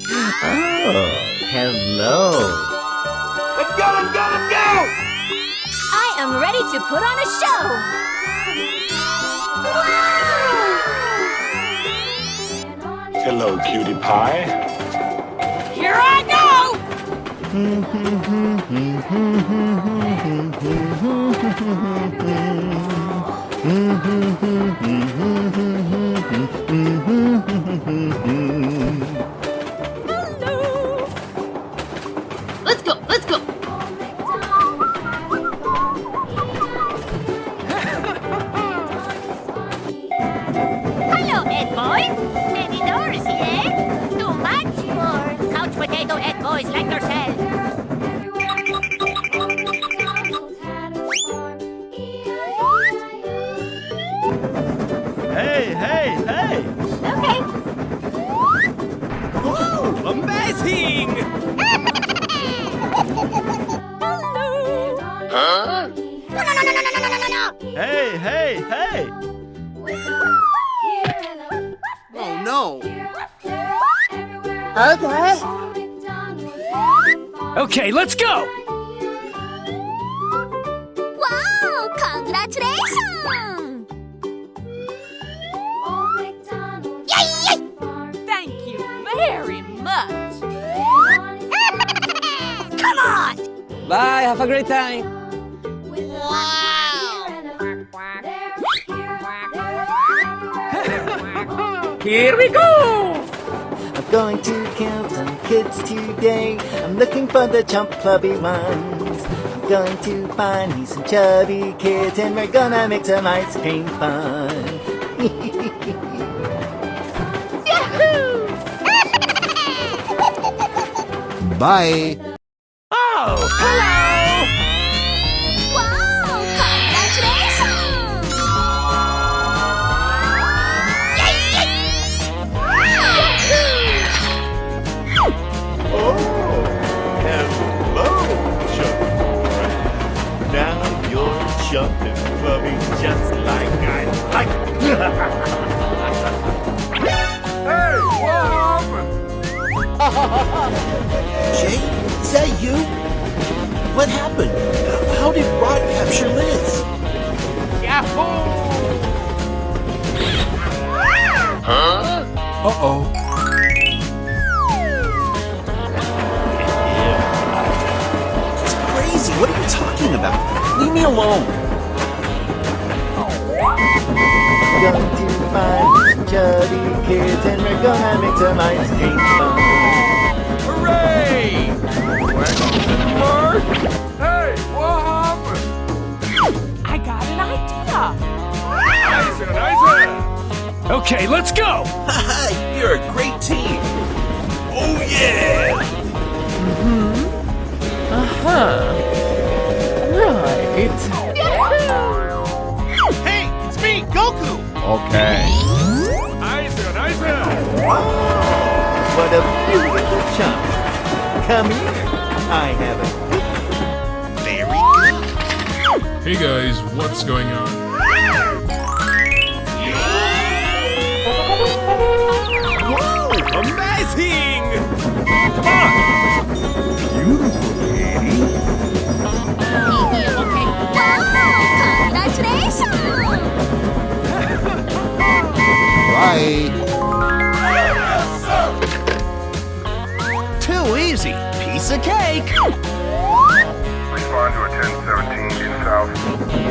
Oh, hello. Let's go, let's go, let's go! I am ready to put on a show! Hello, cutie pie. Here I go! Let's go, let's go! Hello, Ed boys! Many doors here! Too much for couch potato Ed boys like yourself! Hey, hey, hey! Okay. Whoa, amazing! Huh? No! Hey, hey, hey! Oh no! Okay. Okay, let's go! Wow! Congratulations! Yay! Yay! Thank you very much! Come on! Bye, have a great time. Here we go! I'm going to kill some kids today. I'm looking for the jump clubby ones. I'm going to find me some chubby kids and we're gonna make some ice cream fun. Bye! Oh, hello! Wow! Congratulations! Yay! Yay! Oh, hello, chubby. Now you're jumping clubby just like I like. Hey, what happened? Jay, is that you? What happened? How did Rod capture Liz? Yahoo! Uh-oh. It's crazy. What are you talking about? Leave me alone. Going to find some chubby kids and we're gonna make some ice cream fun. Hooray! Question mark? Hey, what happened? I got an idea! Nice. Okay, let's go! Haha, you're a great team. Oh, yeah. Right. Hey, it's me, Goku! Okay. Nice. What a beautiful chump. Come here. I have a Very good. Hey guys, what's going on? Whoa, amazing! Come on! beautiful kitty. Wow! Congratulations! Bye. Too easy. Piece of cake. Respond to a 1017 in South.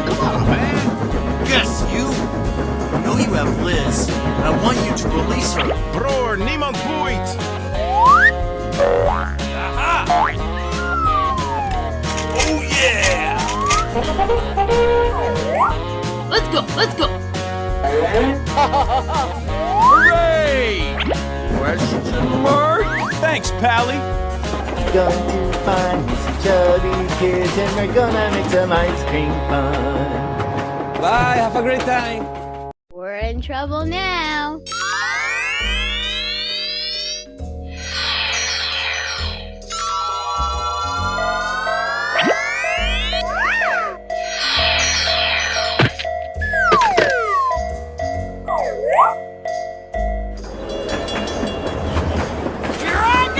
Come on, man. Yes, you. I know you have Liz, and I want you to release her. Bror, niemand boeit. Oh, yeah! Let's go, let's go! Hooray! Question mark? Thanks, Pally. Going to find some chubby kids and we're gonna make some ice cream fun. Bye, have a great time. We're in trouble now. Here I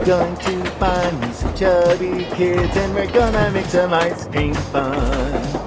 going to find me some chubby kids and we're gonna make some ice cream fun.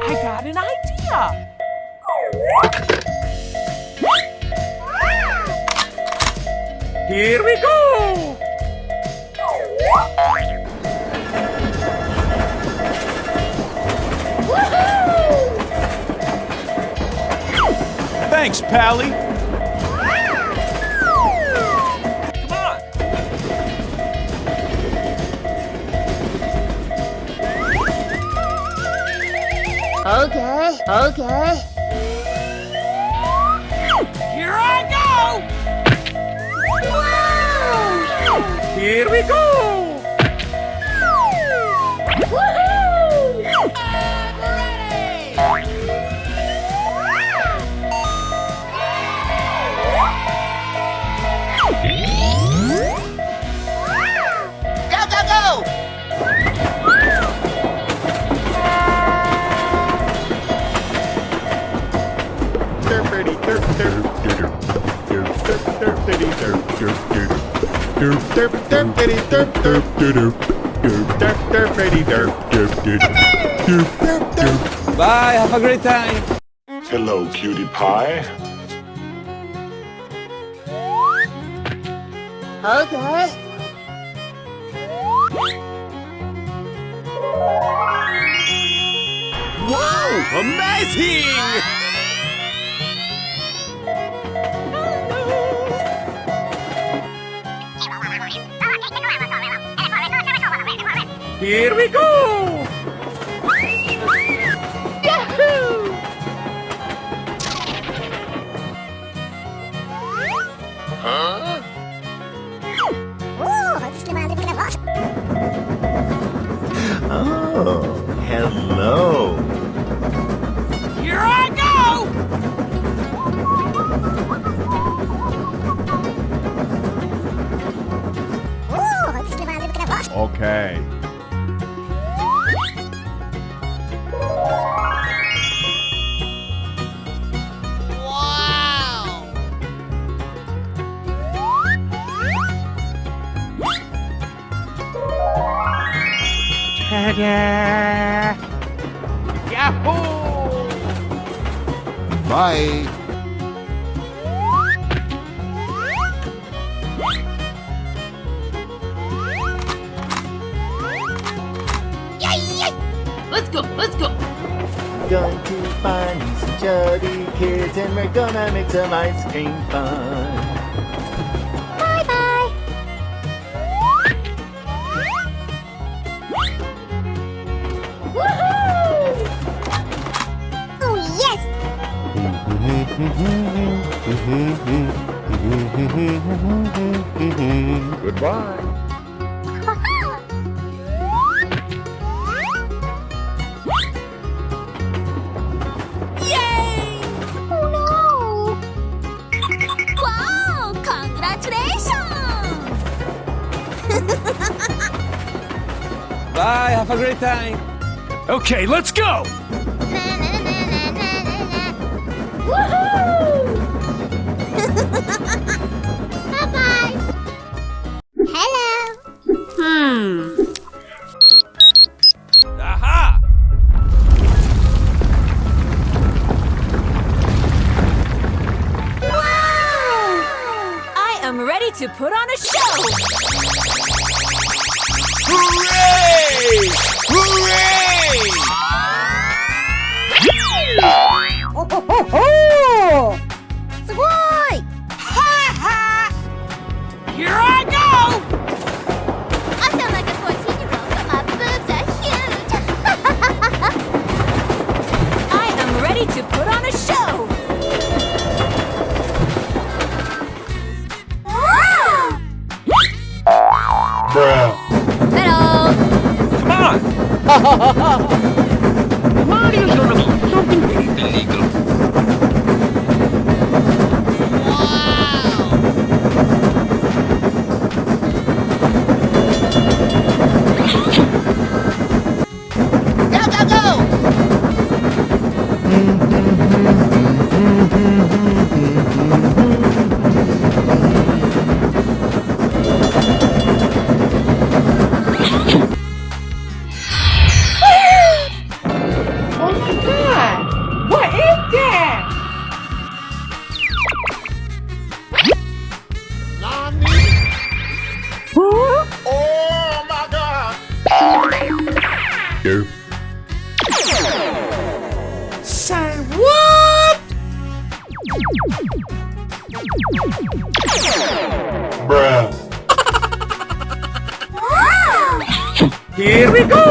I got an idea! Here we go! Thanks, Pally. Come on. Okay, okay. Here I go! Whoa! Here we go! Woohoo! I'm ready! Go, go, go! Bye, have a great time. Hello, cutie pie. Okay. Whoa! Amazing! Here we go! Yahoo! Oh, hello. Here I go! Okay. Ta-da! Yahoo! Bye. Let's go, let's go! Going to find me some chubby kids and we're gonna make some ice cream fun. Bye-bye! Woohoo! Oh, yes! Goodbye. Yay! Oh no! Wow! Congratulations! Bye, have a great time. Okay, let's go! Woohoo! Bye-bye! Hello! Aha! I am ready to put on a show! Hooray! Hooray! Here I go! I sound like a 14-year-old, but my boobs are huge! I am ready to put on a show! Hello. Come on! Mario's gonna be something illegal. Say what? Here we go!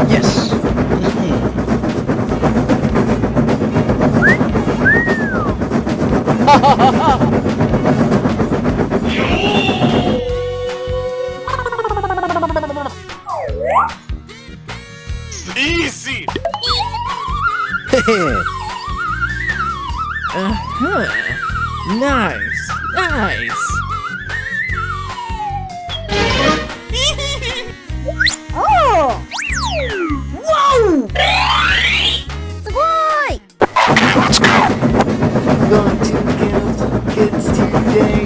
Yes. Easy! Nice, nice. Oh. Whoa. Sugoi. Going to kill some kids today.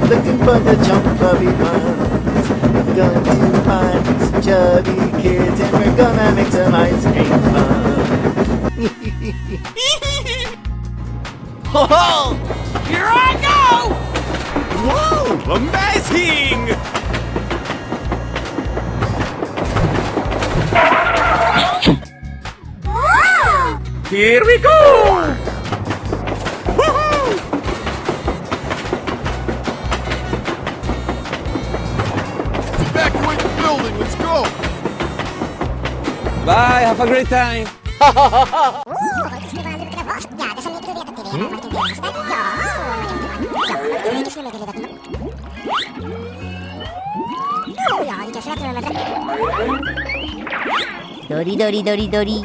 Looking for the jump clubby ones. Going to find some chubby kids and we're gonna make some ice cream fun. Oh, here I go! Whoa, amazing! Here we go! Woohoo! Evacuate the building. Let's go. Bye, have a great time. Dori dori dori dori.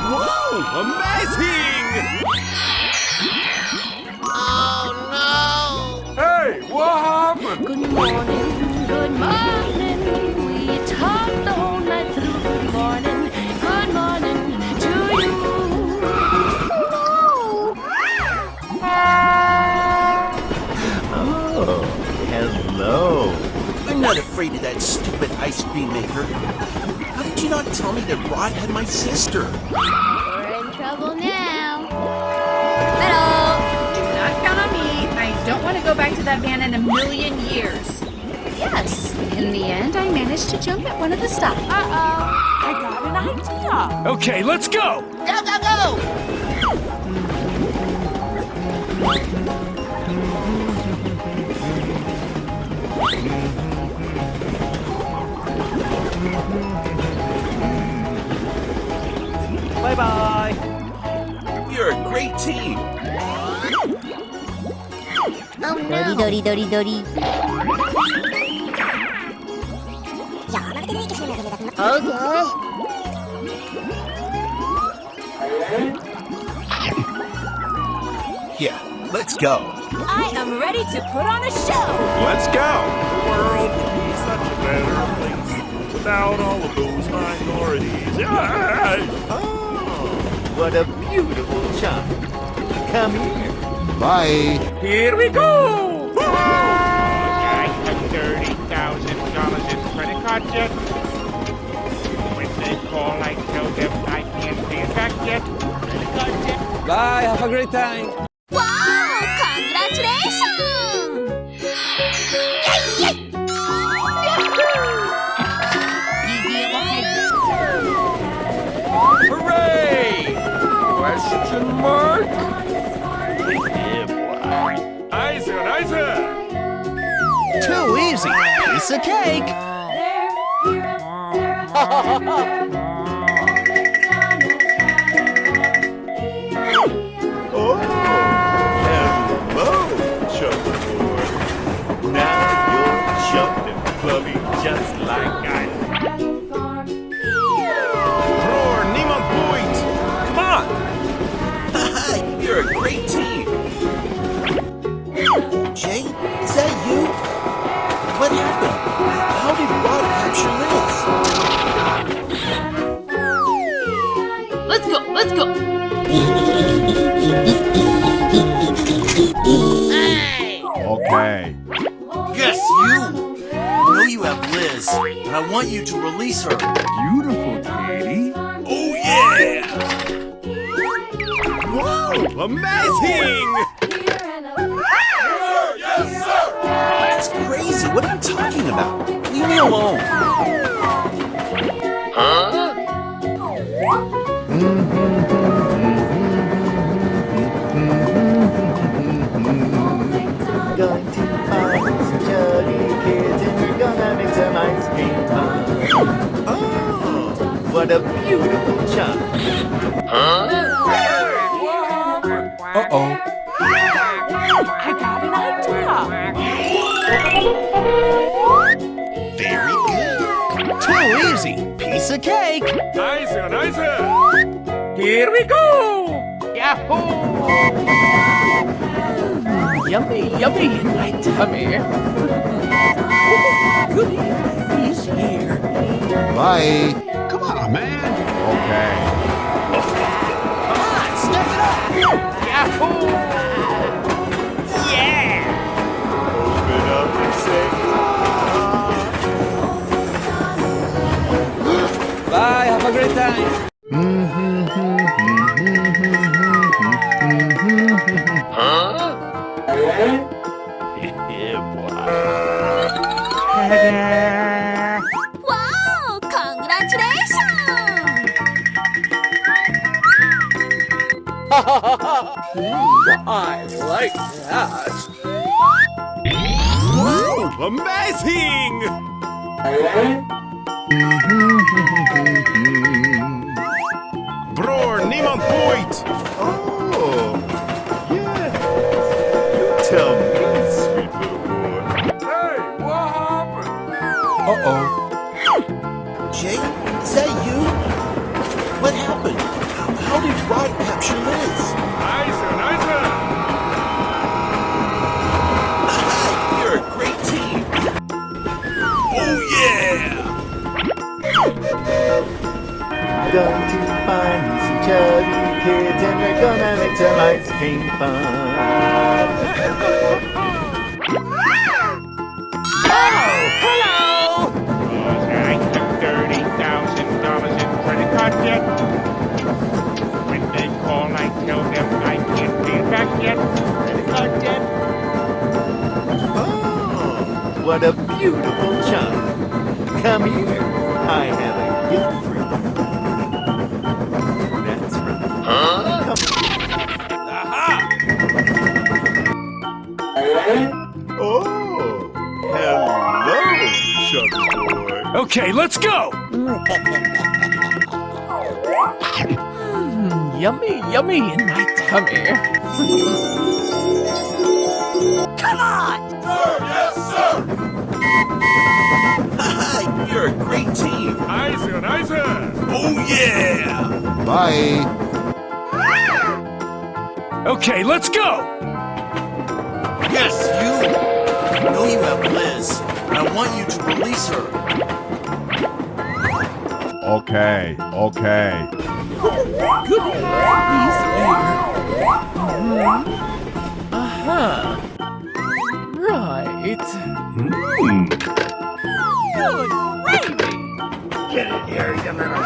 Whoa, amazing! Oh Hey, what happened? Good morning, good morning. We talked the whole night through. Good morning to you. Oh, hello. I'm not afraid of that stupid ice cream maker. How did you not tell me that Rod had my sister? We're in trouble now. Hello. Do not count on me. I don't want to go back to that van in a million years. Yes, in the end, I managed to jump at one of the stops. I got an idea. Okay, let's go! Go, go, go! Bye-bye! You're a great team. Oh Dori dori dori dori. Okay. Yeah, let's go. I am ready to put on a show. Let's go! The world would be such a better place without all of those minorities. Oh, what a beautiful shot. Come here. Bye. Here we go! I have $30,000 in credit card debt. When they call, I tell them I can't pay it back yet. Credit card debt. Bye, have a great time. Wow! Congratulations! Hooray! Question mark? Nicer, nicer! Too easy. Piece of cake. Oh, hello, Chubby Boy. Now you're jumping, Clubby, just like I. Roar, niemand boeit! Come on! You're a great team. Jay, is that you? What happened? How did Rod capture Liz? Let's go, let's go. Okay. Yes, you! I know you have Liz, and I want you to release her. Beautiful, Katie. Oh, yeah! Whoa, amazing! That's crazy. What are you talking about? Leave me alone. Going to find some chubby kids and we're gonna make some ice cream fun. Oh, what a beautiful chunk. Uh-oh. I got an idea. Very good. Too easy. Piece of cake. Nicer, nicer! Here we go! Yummy, yummy in my tummy. Goody, he's here. Bye. Come on, man. Okay. Step it up. Open up and say, Bye, have a great time. yeah, boy. Wow! Congratulations! I like that. Whoa, amazing! Broer, niemand boeit! Oh, yes. You tell me, sweet little boy. Hey, what happened? Uh-oh. Jay, is that you? What happened? How did Rod capture Liz? Nicer, nicer! You're a great team. Oh, yeah! Going to find me some chubby kids and we're gonna make some ice cream fun. I took $30,000 in credit card debt. When they call, I tell them I can't pay it back yet. Credit card debt. Oh, what a beautiful chunk. Come here. I have a gift for you. That's right. Come. Oh, hello, chubby boy. Okay, let's go! Yummy, yummy in my tummy. Come on! You're a great team. Nicer, nicer! Oh, yeah! Bye. Okay, let's go! Yes, you! I know you have Liz, and I want you to release her. Okay, okay. Goody, he's here. Uh-huh. Right. Good gravy! Get in here, you little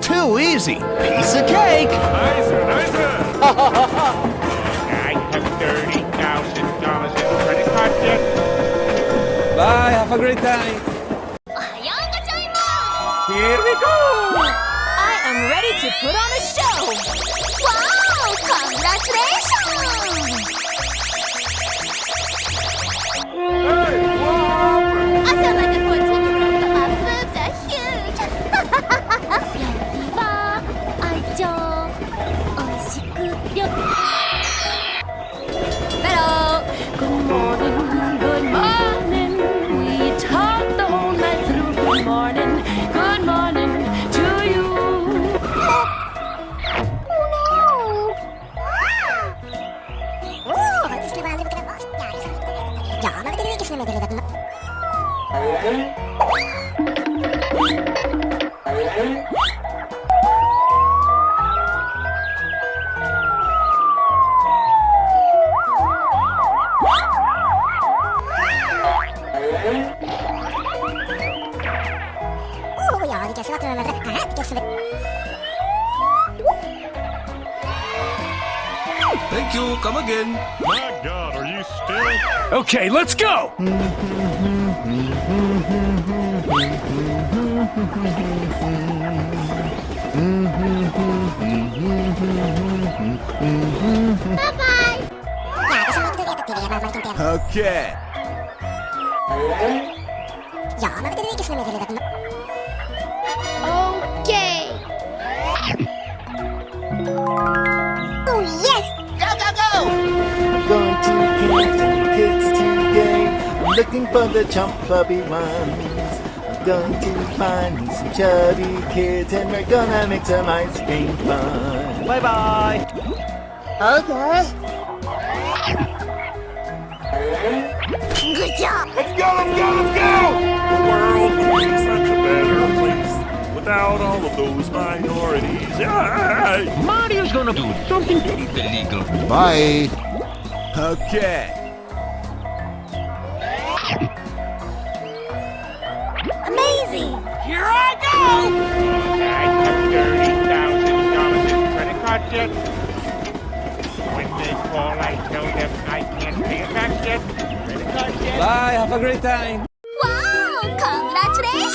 Too easy. Piece of cake. Nicer, nicer! I have $30,000 in credit card debt. Bye, have a great time. Ohayou gozaimasu! Here we go! I am ready to put on a show! Wow! Congratulations! I sound like a 14-year-old, but my boobs are huge! 愛情おいしくよ Hello! Good morning, good morning. We talked the whole night through. Good morning to you. Thank you. Come again. My God, are you still? Okay, let's go! Okay. Okay. Oh yes! Go go go! I'm going to Kingston Kids today. I'm looking for the chump clubby ones. I'm going to find me some chubby kids and we're gonna make some ice cream fun. Bye bye. Okay. Good job! Let's go, let's go, let's go! The world would be such a better place without all of those minorities. Yay! Mario's gonna do something illegal. Bye. Okay. Amazing! Here I go! I have $30,000 in credit card debt. When they call, I tell them I can't pay it back yet. Credit card debt. Bye. Have a great time. Wow! Congratulations!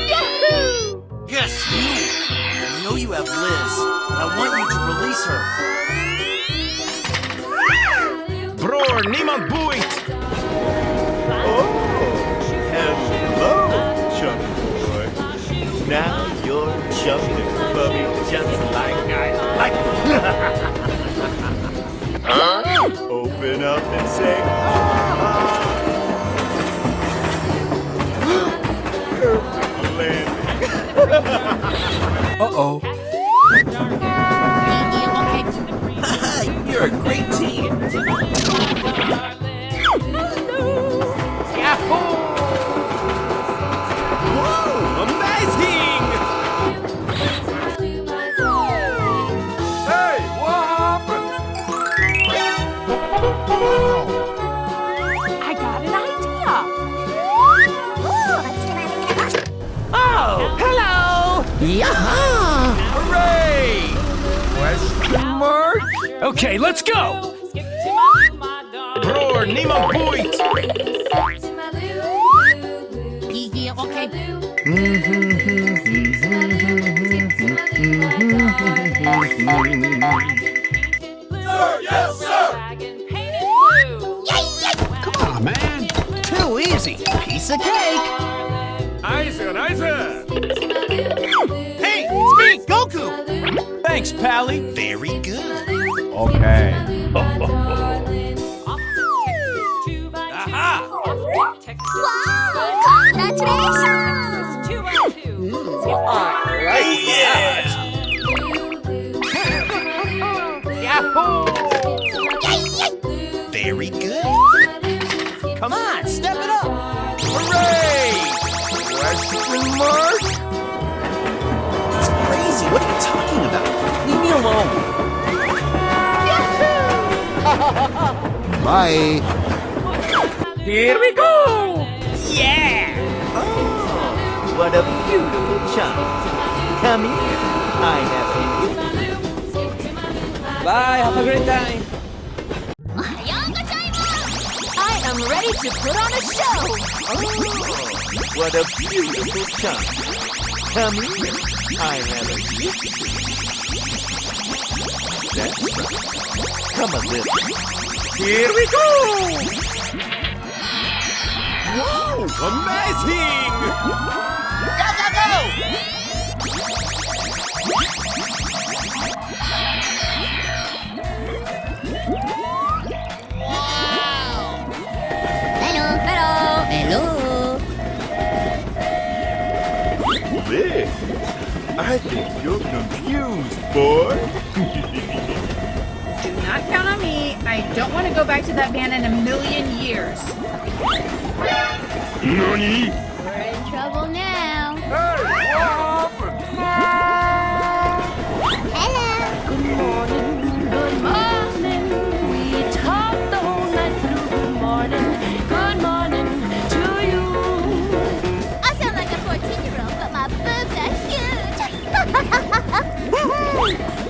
Yahoo! Yes, you. I know you have Liz, and I want you to release her. Bror, niemand boeit. Hello, chubby boy. Now you're chubby clubby just like I like. Open up and say, perfect landing. Uh-oh. You're a great team. Whoa, amazing! Hey, what happened? I got an idea. Oh, hello! Hooray! Question mark? Okay, let's go! Bror, niemand boeit. Yes, sir! Come on, man. Too easy. Piece of cake. Nice, nice. Hey, it's me, Goku. Thanks, Pally. Very good. Okay. Wow! Congratulations! Very good. Come on, step it up. Hooray! Question mark? It's crazy. What are you talking about? Leave me alone. Bye. Here we go! Yeah! What a beautiful child. Come here. I have a Bye, have a great time. I am ready to put on a show! What a beautiful child. Come in. I have a gift. That's right. Come a little. Here we go! Whoa! Amazing! Go, go, go! Hello, hello, hello. Liz, I think you're confused, boy. Do not count on me. I don't want to go back to that van in a million years. Nani? We're in trouble now. Hello. Good morning, good morning. We talked the whole night through. Good morning to you. I sound like a 14-year-old, but my boobs are huge.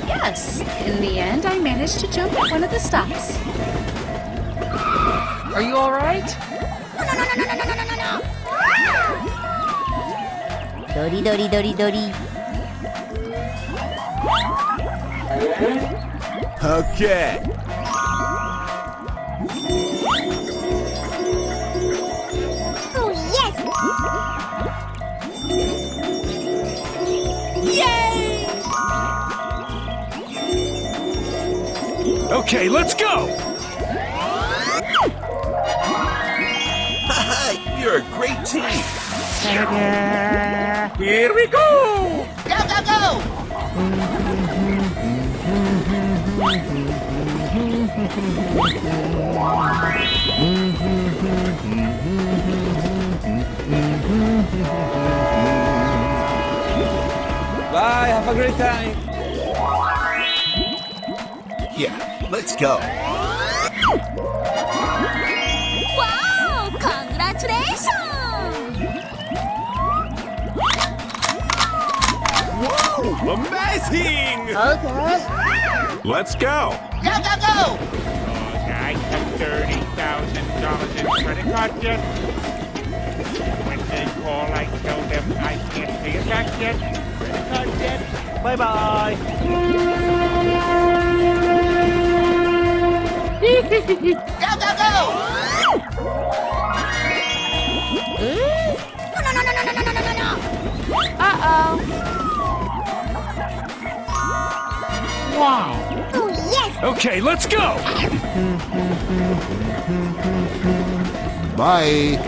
Yes. In the end, I managed to jump at one of the stops. Are you all right? Dori, dori, dori, dori. Okay. Oh, yes! Okay, let's go! You're a great team. Here we go! Go, go, go! Bye, have a great time. Yeah, let's go. Wow! Congratulations! Whoa! Amazing! Okay. Let's go. Go, go, go! I have $30,000 in credit card debt. When they call, I tell them I can't pay it back yet. Credit card debt. Bye-bye. Go, go, go! No. Uh-oh. Wow. Oh, yes! Okay, let's go! Bye.